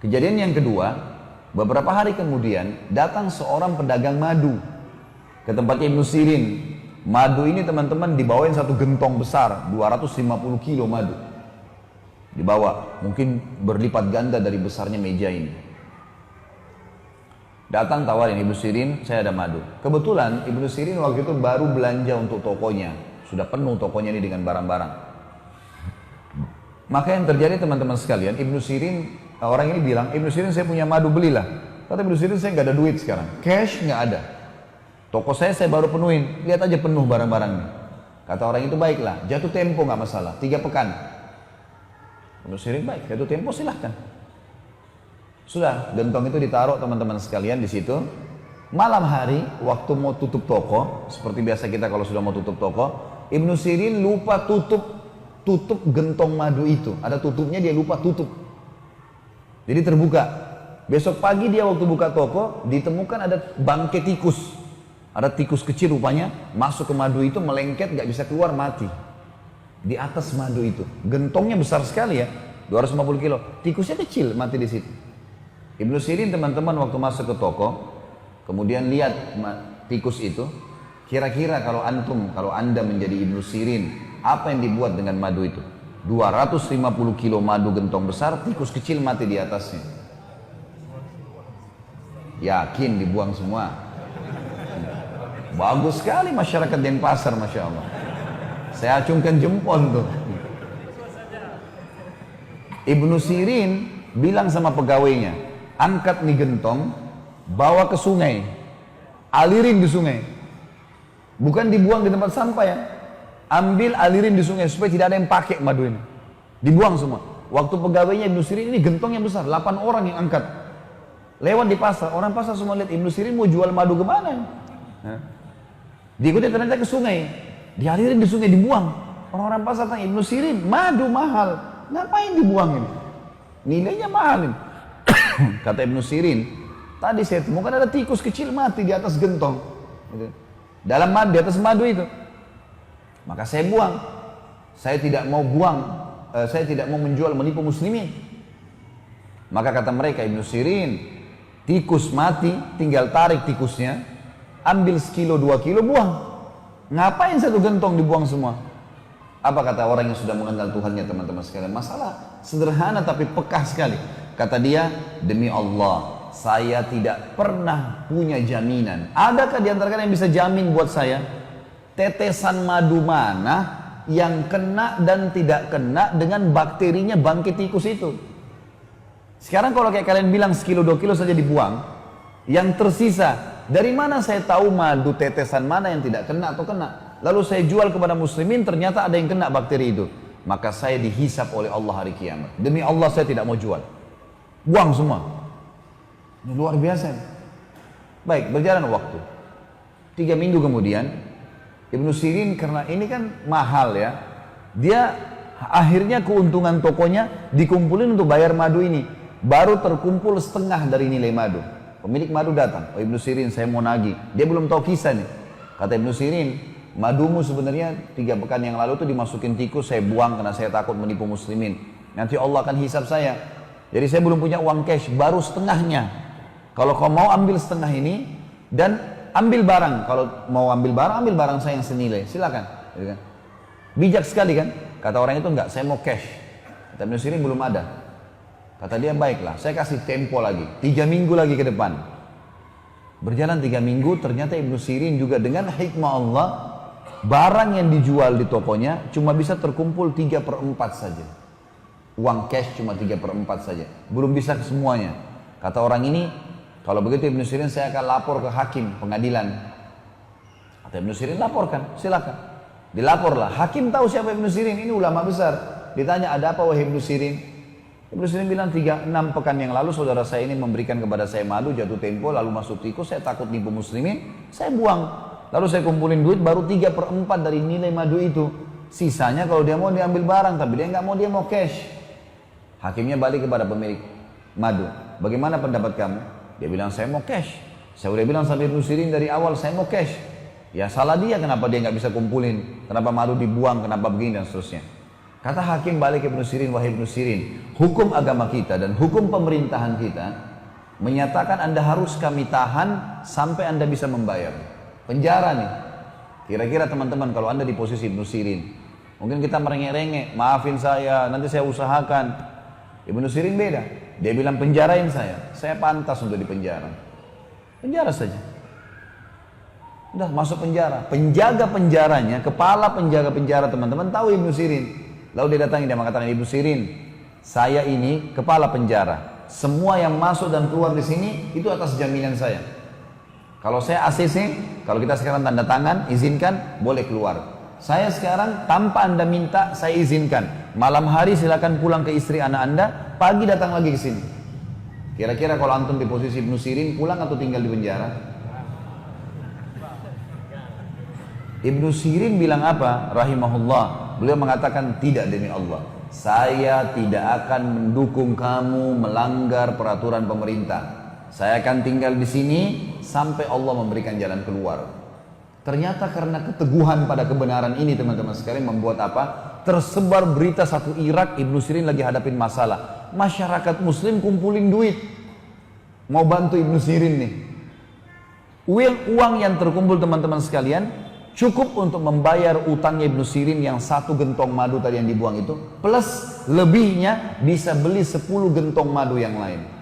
Kejadian yang kedua, beberapa hari kemudian datang seorang pedagang madu ke tempat Ibnu Sirin. Madu ini teman-teman dibawain satu gentong besar, 250 kilo madu. Dibawa, mungkin berlipat ganda dari besarnya meja ini. Datang tawarin Ibnu Sirin, saya ada madu. Kebetulan Ibnu Sirin waktu itu baru belanja untuk tokonya. Sudah penuh tokonya ini dengan barang-barang. Maka yang terjadi teman-teman sekalian, Ibnu Sirin, orang ini bilang, Ibnu Sirin saya punya madu, belilah. Kata Ibnu Sirin, saya nggak ada duit sekarang, cash nggak ada. Toko saya baru penuhin, lihat aja penuh barang-barangnya. Kata orang itu, baiklah, jatuh tempo nggak masalah, 3 pekan. Ibnu Sirin, baik, jatuh tempo silahkan. Sudah, gentong itu ditaruh teman-teman sekalian di situ. Malam hari, waktu mau tutup toko, seperti biasa kita kalau sudah mau tutup toko, Ibnu Sirin lupa tutup gentong madu itu. Ada tutupnya, dia lupa tutup. Jadi terbuka. Besok pagi dia waktu buka toko, ditemukan ada bangkai tikus. Ada tikus kecil rupanya, masuk ke madu itu, melengket, gak bisa keluar, mati. Di atas madu itu. Gentongnya besar sekali ya, 250 kilo. Tikusnya kecil, mati di situ. Ibnu Sirin teman-teman waktu masuk ke toko, kemudian lihat tikus itu, kira-kira kalau anda menjadi Ibnu Sirin, apa yang dibuat dengan madu itu? 250 kilo madu gentong besar, tikus kecil mati di atasnya. Yakin dibuang semua. Bagus sekali masyarakat Denpasar, Masya Allah. Saya acungkan jempol tuh. Ibnu Sirin bilang sama pegawainya, angkat nih gentong, bawa ke sungai, alirin di sungai. Bukan dibuang di tempat sampah ya. Ambil, alirin di sungai supaya tidak ada yang pakai madu ini. Dibuang semua. Waktu pegawainya Ibnu Sirin ini gentong yang besar, 8 orang yang angkat. Lewat di pasar, orang pasar semua lihat Ibnu Sirin mau jual madu kemana? Diikuti ternyata ke sungai, dialirin di sungai, dibuang. Orang-orang pasar tanya, Ibnu Sirin, madu mahal, ngapain dibuang ini? Nilainya mahal ini. Kata Ibnu Sirin, tadi saya temukan ada tikus kecil mati di atas gentong, dalam madu, di atas madu itu. Maka saya buang. Saya tidak mau buang, saya tidak mau menjual, menipu muslimin. Maka kata mereka, Ibnu Sirin, tikus mati, tinggal tarik tikusnya, ambil sekilo 2 kilo, buang. Ngapain satu gentong dibuang semua? Apa kata orang yang sudah mengenal Tuhannya teman-teman sekalian? Masalah sederhana tapi pekah sekali. Kata dia, demi Allah, saya tidak pernah punya jaminan. Adakah di antara kalian yang bisa jamin buat saya? Tetesan madu mana yang kena dan tidak kena dengan bakterinya bangkai tikus itu? Sekarang kalau kayak kalian bilang sekilo 2 kilo saja dibuang, yang tersisa, dari mana saya tahu madu tetesan mana yang tidak kena atau kena? Lalu saya jual kepada muslimin, ternyata ada yang kena bakteri itu. Maka saya dihisap oleh Allah hari kiamat. Demi Allah saya tidak mau jual. Buang semua. Ini luar biasa. Baik, berjalan waktu. 3 minggu kemudian, Ibnu Sirin karena ini kan mahal ya, dia akhirnya keuntungan tokonya dikumpulin untuk bayar madu ini. Baru terkumpul setengah dari nilai madu. Pemilik madu datang, oh Ibnu Sirin saya mau nagih. Dia belum tahu kisah nih. Kata Ibnu Sirin, madumu sebenarnya 3 pekan yang lalu tuh dimasukin tikus, saya buang karena saya takut menipu muslimin. Nanti Allah akan hisab saya. Jadi saya belum punya uang cash, baru setengahnya. Kalau kau mau ambil setengah ini dan ambil barang. Kalau mau ambil barang saya yang senilai. Silakan. Bijak sekali kan? Kata orang itu enggak, saya mau cash. Kata Ibnu Sirin belum ada. Kata dia, baiklah, saya kasih tempo lagi, 3 minggu lagi ke depan. Berjalan 3 minggu, ternyata Ibnu Sirin juga dengan hikmah Allah, barang yang dijual di tokonya cuma bisa terkumpul 3/4 saja. Uang cash cuma 3/4 saja, belum bisa ke semuanya. Kata orang ini, kalau begitu Ibnu Sirin saya akan lapor ke hakim pengadilan. Kata Ibnu Sirin, laporkan, silakan. Dilaporlah, hakim tahu siapa Ibnu Sirin, ini ulama besar. Ditanya, ada apa wahai Ibnu Sirin? Ibnu Sirin bilang, 6 pekan yang lalu saudara saya ini memberikan kepada saya madu, jatuh tempo, lalu masuk tikus, saya takut nipu muslimin, saya buang. Lalu saya kumpulin duit, baru 3/4 dari nilai madu itu. Sisanya kalau dia mau diambil barang, tapi dia nggak mau, dia mau cash. Hakimnya balik kepada pemilik madu. Bagaimana pendapat kamu? Dia bilang, saya mau cash. Saya udah bilang sama Ibnu Sirin dari awal, saya mau cash. Ya salah dia, kenapa dia nggak bisa kumpulin? Kenapa madu dibuang, kenapa begini dan seterusnya. Kata hakim balik ke Ibnu Sirin, wahai Ibnu Sirin, hukum agama kita dan hukum pemerintahan kita menyatakan Anda harus kami tahan sampai Anda bisa membayar. Penjara nih. Kira-kira teman-teman kalau Anda di posisi Ibnu Sirin, mungkin kita merengek-rengek, maafin saya, nanti saya usahakan. Ibnu Sirin beda. Dia bilang penjarain saya pantas untuk dipenjara. Penjara saja. Udah masuk penjara. Penjaga penjaranya, kepala penjaga penjara teman-teman tahu Ibnu Sirin. Lalu dia datangi, dia mengatakan, Ibnu Sirin, saya ini kepala penjara. Semua yang masuk dan keluar di sini itu atas jaminan saya. Kalau saya ACC, kalau kita sekarang tanda tangan, izinkan, boleh keluar. Saya sekarang tanpa Anda minta, saya izinkan. Malam hari silakan pulang ke istri anak Anda, pagi datang lagi ke sini. Kira-kira kalau antum di posisi Ibnu Sirin, pulang atau tinggal di penjara? Ibnu Sirin bilang apa? Rahimahullah. Beliau mengatakan, tidak demi Allah. Saya tidak akan mendukung kamu melanggar peraturan pemerintah. Saya akan tinggal di sini sampai Allah memberikan jalan keluar. Ternyata karena keteguhan pada kebenaran ini teman-teman sekalian membuat apa? Tersebar berita satu Irak, Ibnu Sirin lagi hadapin masalah. Masyarakat muslim kumpulin duit. Mau bantu Ibnu Sirin nih. Uang yang terkumpul teman-teman sekalian cukup untuk membayar utangnya Ibnu Sirin yang 1 gentong madu tadi yang dibuang itu. Plus lebihnya bisa beli 10 gentong madu yang lain.